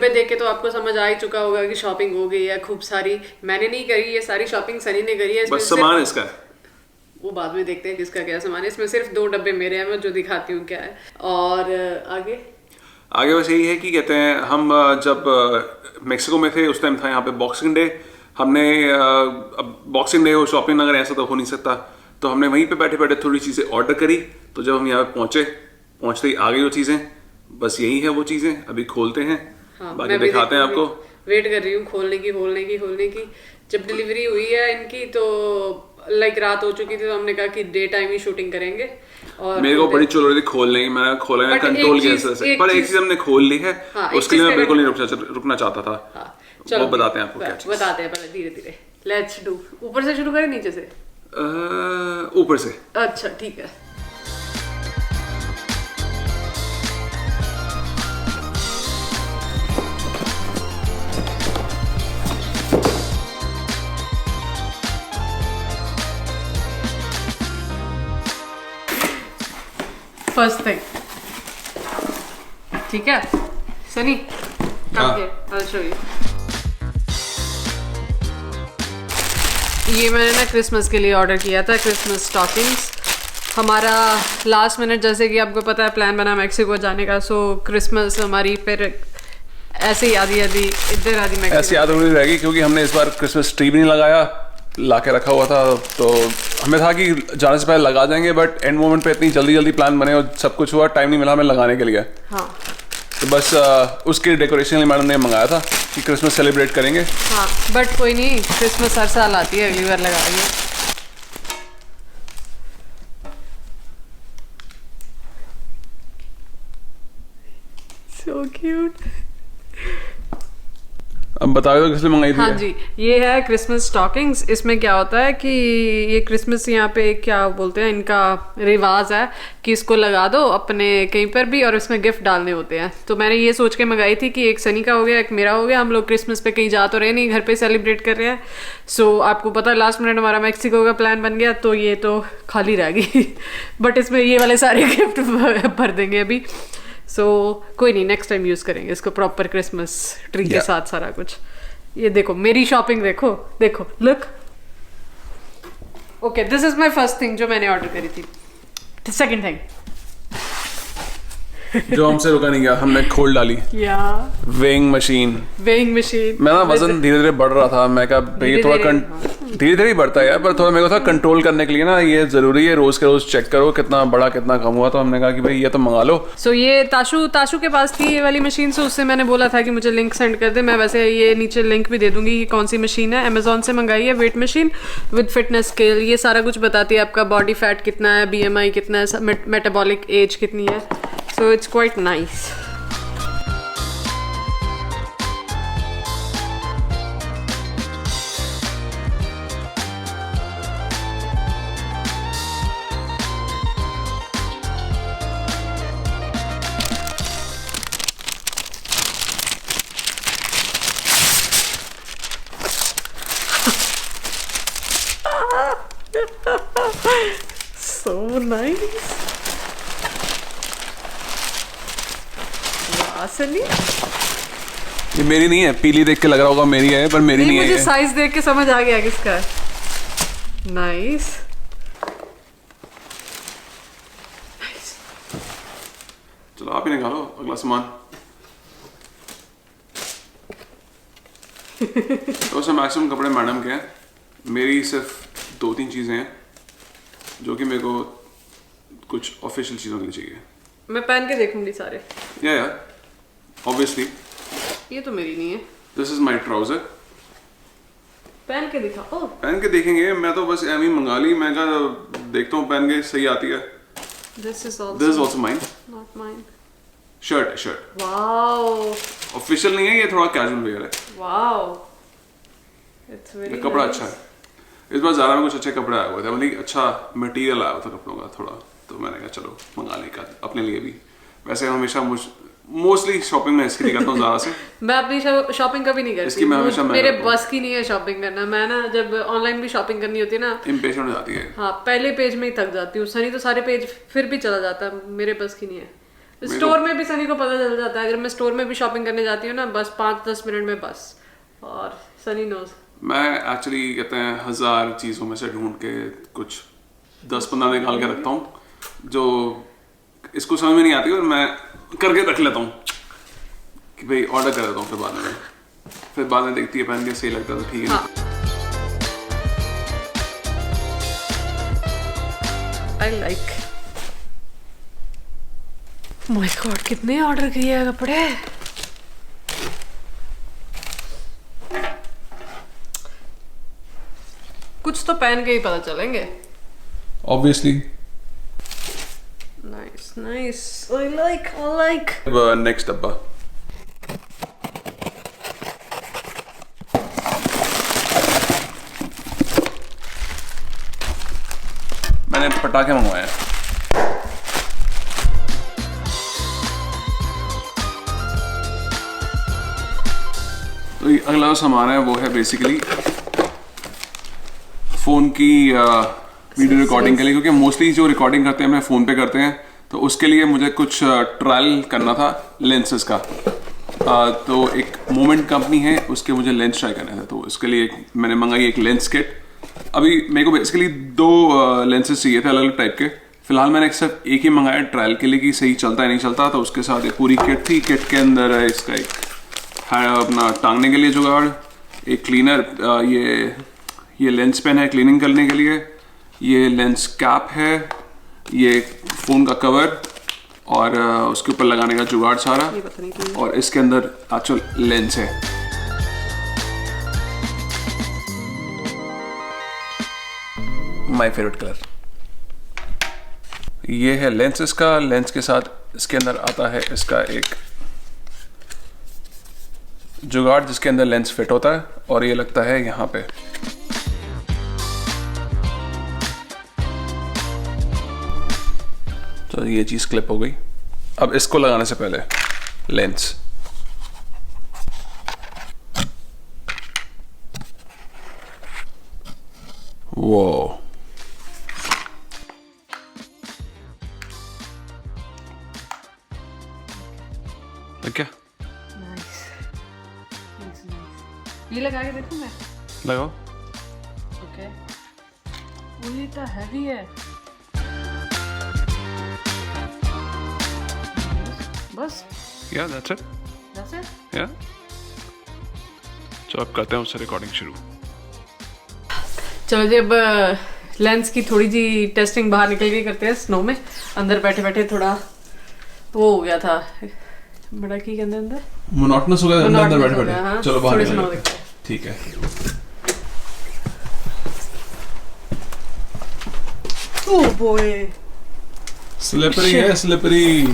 डब्बे देख के तो आपको समझ आ ही चुका होगा कि शॉपिंग हो गई है खूब सारी। मैंने नहीं करी ये सारी शॉपिंग, सनी ने करी है। बस सामान इसका है, वो बाद में देखते हैं किसका क्या सामान है। इसमें सिर्फ 2 डब्बे मेरे हैं, मैं जो दिखाती हूँ क्या है। और आगे आगे बस यही है कि कहते हैं हम जब मेक्सिको में थे उस टाइम था यहाँ पे बॉक्सिंग डे। हमने अब बॉक्सिंग डे हो, शॉपिंग अगर ऐसा तो हो नहीं सकता, तो हमने वहीं पे बैठे बैठे थोड़ी चीज़ें ऑर्डर करी। तो जब हम यहाँ पे पहुँचते ही आ गई वो चीज़ें। बस यही है वो चीज़ें, अभी खोलते हैं। हाँ, बाकी दिखाते हैं आपको। वेट कर रही हूँ खोलने की। जब डिलीवरी हुई है इनकी तो लाइक रात हो चुकी थी, तो हमने कहा कि डे टाइम ही शूटिंग करेंगे। और मेरे को बड़ी चुल रही थी खोलने की, मैंने खोला है कंट्रोल किया से, पर एक चीज हमने खोल ली है। हाँ, उसके लिए मैं बिल्कुल नहीं रुकना चाहता था। हाँ, वो बताते हैं आपको क्या चीज। बताते हैं पहले धीरे धीरे। Let's do. ऊपर से शुरू करें नीचे से? ऊपर से। अच्छा ठीक है। फर्स्ट थिंग, ठीक है सनी, I'll show you। ये मैंने ना क्रिसमस के लिए ऑर्डर किया था, क्रिसमस स्टॉकिंग्स। हमारा लास्ट मिनट, जैसे कि आपको पता है, प्लान बना मैक्सिको जाने का। सो क्रिसमस हमारी फिर ऐसे ही आधी इधर आधी मैक्सिको ऐसी याद नहीं रहेगी, क्योंकि हमने इस बार क्रिसमस ट्री भी नहीं लगाया, ला के रखा हुआ था। तो हमें था कि जाने से पहले लगा देंगे, बट एंड मोमेंट पे इतनी जल्दी प्लान बने और सब कुछ हुआ, टाइम नहीं मिला हमें लगाने के लिए। हाँ, तो बस उसके डेकोरेशन लिए मैडम ने मंगाया था कि क्रिसमस सेलिब्रेट करेंगे। हाँ, बट कोई नहीं, क्रिसमस हर साल आती है, अगली बार लगाएंगे। So cute। अब बताओ किस लिए मंगाई थी? हाँ जी, ये है क्रिसमस स्टॉकिंग्स। इसमें क्या होता है कि ये क्रिसमस यहाँ पे क्या बोलते हैं, इनका रिवाज है कि इसको लगा दो अपने कहीं पर भी, और इसमें गिफ्ट डालने होते हैं। तो मैंने ये सोच के मंगाई थी कि एक सनी का हो गया, एक मेरा हो गया। हम लोग क्रिसमस पे कहीं जा तो रहे नहीं, घर पे सेलिब्रेट कर रहे हैं। सो आपको पता है लास्ट मिनट हमारा मैक्सिको का प्लान बन गया, तो ये तो खाली रह गई बट इसमें ये वाले सारे गिफ्ट भर देंगे अभी। सो कोई नहीं, नेक्स्ट टाइम यूज करेंगे इसको प्रॉपर क्रिसमस ट्री के साथ सारा कुछ। ये देखो मेरी शॉपिंग, देखो look. Okay, this is my first thing जो मैंने ऑर्डर करी थी। सेकंड थिंग जो हमसे रुका नहीं गया, हमने खोल डाली। या वेइंग मशीन। मैं ना वजन धीरे धीरे बढ़ रहा था, मैं कहा भाई थोड़ा धीरे धीरे ही बढ़ता है यार, पर थोड़ा मेरे को था कंट्रोल करने के लिए ना ये जरूरी है, रोज के रोज चेक करो कितना बड़ा कितना कम हुआ। तो हमने कहा कि भाई ये तो मंगा लो। सो ये ताशु के पास थी ये वाली मशीन, से उससे मैंने बोला था कि मुझे लिंक सेंड कर दे। मैं वैसे ये नीचे लिंक भी दे दूंगी कि कौन सी मशीन है। अमेजोन से मंगाई है, weight machine with fitness scale. ये सारा कुछ बताती है, आपका बॉडी फैट कितना है, BMI कितना है, मेटाबॉलिक एज कितनी है। So it's quite nice. So nice। Sunny, ये मेरी नहीं है, पीली देख के लग रहा होगा मेरी है, पर मेरी नहीं है। मुझे साइज देख के समझ आ गया किसका है। नाइस। चलो आप ही निकालो अगला सामान। तो उसमें मैक्सिमम कपड़े मैडम के हैं, मेरी सिर्फ 2-3 चीजें हैं जो कि मेरे को कुछ ऑफिशियल चीजों के लिए चाहिए। मैं पहन के देखूंगी सारे। या ऑब्वियसली। ये तो मेरी नहीं है। This is my trouser. पहन के दिखा। ओह, पहन के देखेंगे, मैं तो बस एम ही मंगा ली, मैं कहा देखता हूँ पहन के सही आती है। This is also mine, not mine. Shirt. Wow, official नहीं है ये, थोड़ा कैजुअल वेयर है। वाओ, इट्स वेरी कपड़ा अच्छा है। इस बार ज़्यादा में कुछ अच्छे कपड़े आए हुए थे, मतलब अच्छा मटेरियल आया हुआ था कपड़ों का थोड़ा, तो मैंने कहा चलो मंगा लें का अपने लिए भी। वैसे हमेशा मोस्टली शॉपिंग में इसके लिए करता हूँ ज़्यादा से। मैं अपनी शॉपिंग कभी नहीं करती, मैं हमेशा मेरे बस की नहीं है शॉपिंग करना। मैं ना जब ऑनलाइन भी शॉपिंग करनी होती है ना, इम्पेशेंट हो जाती है। हाँ, पहले पेज में ही थक जाती हूँ। सनी तो सारे पेज फिर भी चला जाता है, मेरे बस की नहीं है। स्टोर में भी सनी को पता चल जाता है, अगर मैं स्टोर में भी शॉपिंग करने जाती हूँ ना, बस 5-10 मिनट में बस, और सनी नोज। मैं एक्चुअली कहते हैं 1000 चीज़ों में से ढूंढ के कुछ 10-15 निकाल के रखता हूँ जो इसको समझ में नहीं आती, और मैं करके रख लेता हूँ कि भाई ऑर्डर कर देता हूँ, फिर बाद में देखती है पहन के सही लगता है तो ठीक है। I like. माय गॉड, कितने ऑर्डर किए हैं कपड़े। कुछ तो पहन के ही पता चलेंगे। Obviously. Nice nice, I like. अब नेक्स्ट डब्बा। मैंने पटाखे मंगवाए हैं। तो ये अगला जो सामान है वो है बेसिकली फ़ोन की वीडियो रिकॉर्डिंग के लिए, क्योंकि मोस्टली जो रिकॉर्डिंग करते हैं मैं फ़ोन पे करते हैं, तो उसके लिए मुझे कुछ ट्रायल करना था लेंसेज का। तो एक मोमेंट कंपनी है, उसके मुझे लेंस ट्राई करने थे, तो उसके लिए मैंने मंगाई एक लेंस किट। अभी मेरे को बेसिकली 2 लेंसेज चाहिए थे अलग अलग टाइप के। फिलहाल मैंने सिर्फ एक ही मंगाया ट्रायल के लिए कि सही चलता है नहीं चलता, तो उसके साथ एक पूरी किट थी। किट के अंदर है इसका एक अपना टांगने के लिए जुगाड़, एक क्लीनर, ये लेंस पेन है क्लीनिंग करने के लिए, ये लेंस कैप है, ये फ़ोन का कवर और उसके ऊपर लगाने का जुगाड़ सारा, और इसके अंदर एक्चुअल लेंस है। माय फेवरेट कलर ये है लेंस इसका। लेंस के साथ इसके अंदर आता है इसका एक जुगाड़ जिसके अंदर लेंस फिट होता है, और ये लगता है यहाँ पे। तो ये चीज़ क्लिप हो गई। अब इसको लगाने से पहले लेंस वो क्या ये लगा के देखूं मैं? लगाओ। ओके। ये तो हैवी है। बस। Yeah, that's it. That's it? Yeah. तो अब करते हैं उससे रिकॉर्डिंग शुरू। चलो जी, अब लेंस की थोड़ी जी टेस्टिंग बाहर निकल के करते हैं। स्नो में अंदर बैठे बैठे थोड़ा वो हो गया था, बड़ा की कहते अंदर मोनोटोनस हो गया अंदर बैठे बैठे। हाँ, चलो बाहर थोड़ी स्नो देखते हैं। ठीक है। ओह बॉय, स्लिपरी है, स्लिपरी।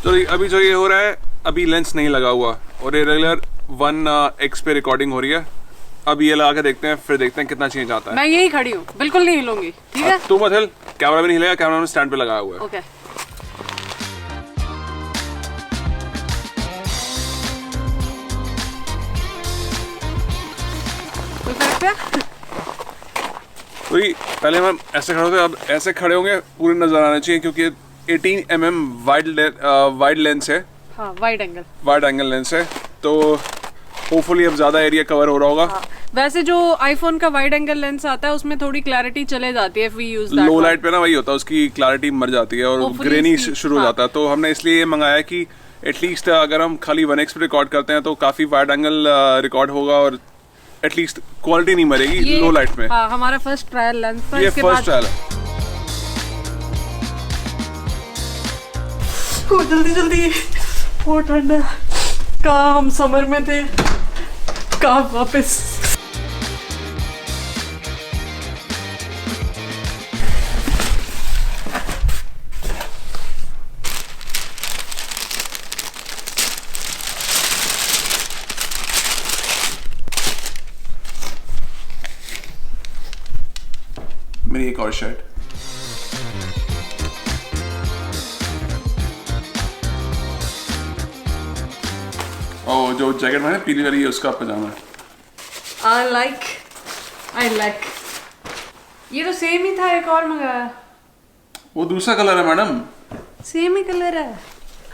तो अभी जो ये हो रहा है, अभी लेंस नहीं लगा हुआ और ये रेगुलर 1x पे रिकॉर्डिंग हो रही है। अब ये लगा के देखते हैं, फिर देखते हैं कितना चेंज आता है। मैं यही खड़ी हूँ, बिल्कुल नहीं हिलूंगी, ठीक है? तू मत हिल, कैमरा भी नहीं हिलेगा, कैमरा में स्टैंड पे लगाया हुआ है। ओके। वही पहले हम ऐसे खड़े होते, अब ऐसे खड़े होंगे, पूरे नजर आना चाहिए, क्योंकि 18 mm वाइड लेंस है। हाँ, वाइड एंगल लेंस है, तो होपफुली अब ज्यादा एरिया कवर हो रहा होगा। हाँ, वैसे जो आईफोन का वाइड एंगल लेंस आता है उसमें थोड़ी क्लैरिटी चले जाती है if we use that low light पे ना वही होता है, उसकी क्लैरिटी मर जाती है और ग्रेनी शुरू हो जाता है। तो हमने इसलिए ये मंगाया कि एटलीस्ट अगर हम खाली 1x पे रिकॉर्ड करते हैं तो काफी वाइड एंगल रिकॉर्ड होगा और एटलीस्ट क्वालिटी नहीं मरेगी लो लाइट में। हाँ, हमारा फर्स्ट ट्रायल लेंस था। ये फर्स्ट ट्रायल है। जल्दी जल्दी, बहुत ठंडा। कहाँ हम समर में थे, कहाँ वापस। मेरी एक और शर्ट। और जो जैकेट में है पीली वाली है उसका पजामा। I like I like. ये तो सेम ही था, एक और मंगाया। वो दूसरा कलर है मैडम। सेम ही कलर है।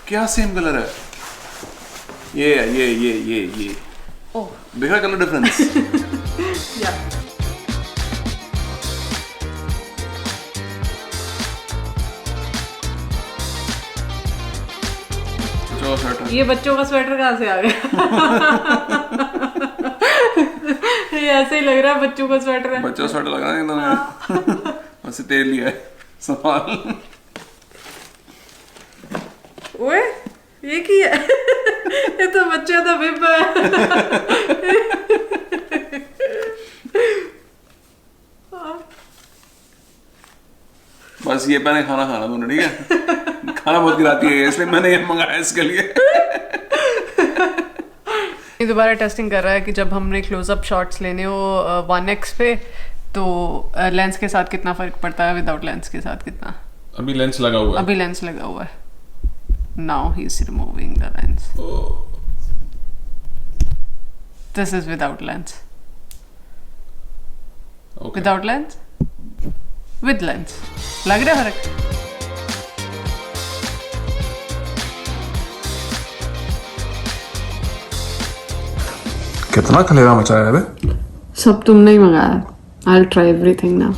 क्या सेम कलर है? ये ओह दिख रहा कलर डिफरेंस? या ये बच्चों का स्वेटर कहाँ से आ गया? ये ऐसे ही लग रहा है बच्चों का स्वेटर है। बच्चों स्वेटर लग रहा है इन्होंने। वैसे तेल लिया है संभाल। ओए ये की है? ये तो बच्चे का बिब है। बस ये मैंने खाना खाना तुमने, ठीक है? खाना बहुत गिराती है इसलिए मैंने ये मंगाया इसके लिए। ये दोबारा टेस्टिंग कर रहा है कि जब हमने क्लोजअप शॉट्स लेने हो 1x पे तो लेंस के साथ कितना फर्क पड़ता है, विदाउट लेंस के साथ कितना। अभी लेंस लगा हुआ है। अभी लेंस लगा हुआ है। Now he is removing the lens. This is without lens. Without lens, with lens, लग रहा है फर्क? कितना खलेरा मचाया है बे? सब तुमने ही मंगाया। I'll try everything now.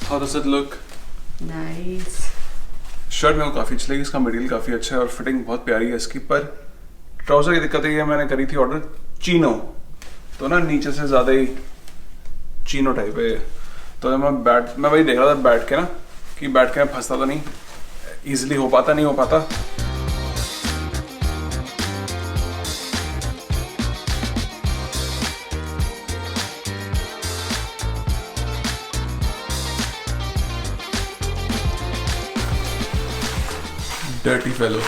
How does it look? Nice. Shirt मेरे को काफी अच्छी लगी, इसका मटेरियल काफी अच्छा है और फिटिंग बहुत प्यारी है इसकी। पर ट्राउजर की दिक्कत है, मैंने करी थी ऑर्डर चीनो, तो ना नीचे से ज्यादा ही चीनो टाइप है। तो मैं वही देख रहा था बैठ के ना कि बैठ के फंसता तो नहीं, इजीली हो पाता नहीं हो पाता। Dirty fellow.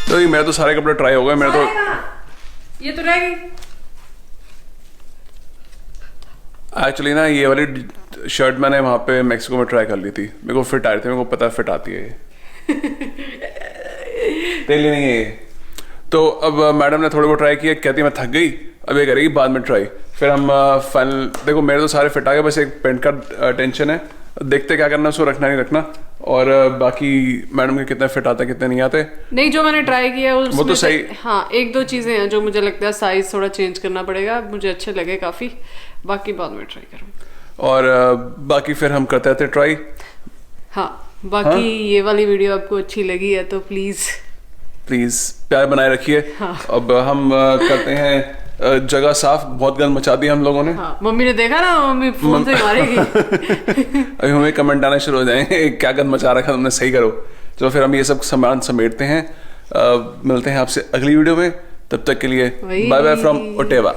तो ये मेरे तो सारे कपड़े ट्राई हो गए। मेरे तो ये तो रह गई। एक्चुअली ना ये वाली शर्ट मैंने वहाँ पे मेक्सिको में ट्राई कर ली थी, मेरे को फिट आ रही थी, मेरे को पता है फिट आती है ये। तेली नहीं है ये। तो अब मैडम ने थोड़ी बहुत ट्राई किया, कहती मैं थक गई, अब ये करेगी बाद में ट्राई। फिर हम फाइनल, देखो मेरे तो सारे फिट आ गए, बस एक पेंट का टेंशन है, देखते क्या करना, उसको रखना नहीं रखना। और बाकी मैडम के कितने फिट आते कितने नहीं आते। नहीं, जो मैंने ट्राई किया वो तो सही। हाँ, एक दो चीजें हैं जो मुझे लगता है साइज थोड़ा चेंज करना पड़ेगा, मुझे अच्छे लगे काफी, बाकी बाद में ट्राई करूँगी। और बाकी फिर हम करते रहते ट्राई। हाँ, बाकी ये वाली वीडियो आपको अच्छी लगी है तो प्लीज प्यार बनाए रखिए। हाँ। अब हम करते हैं जगह साफ, बहुत गंद मचा दी हम लोगों ने। हाँ, मम्मी ने देखा ना, मम्मी फोन से मारेगी। अभी हमें कमेंट आने शुरू हो जाएंगे, क्या गंद मचा रखा तुमने, सही करो। चलो फिर हम ये सब सामान समेटते हैं। मिलते हैं आपसे अगली वीडियो में, तब तक के लिए बाय बाय फ्रॉम ओटेवा।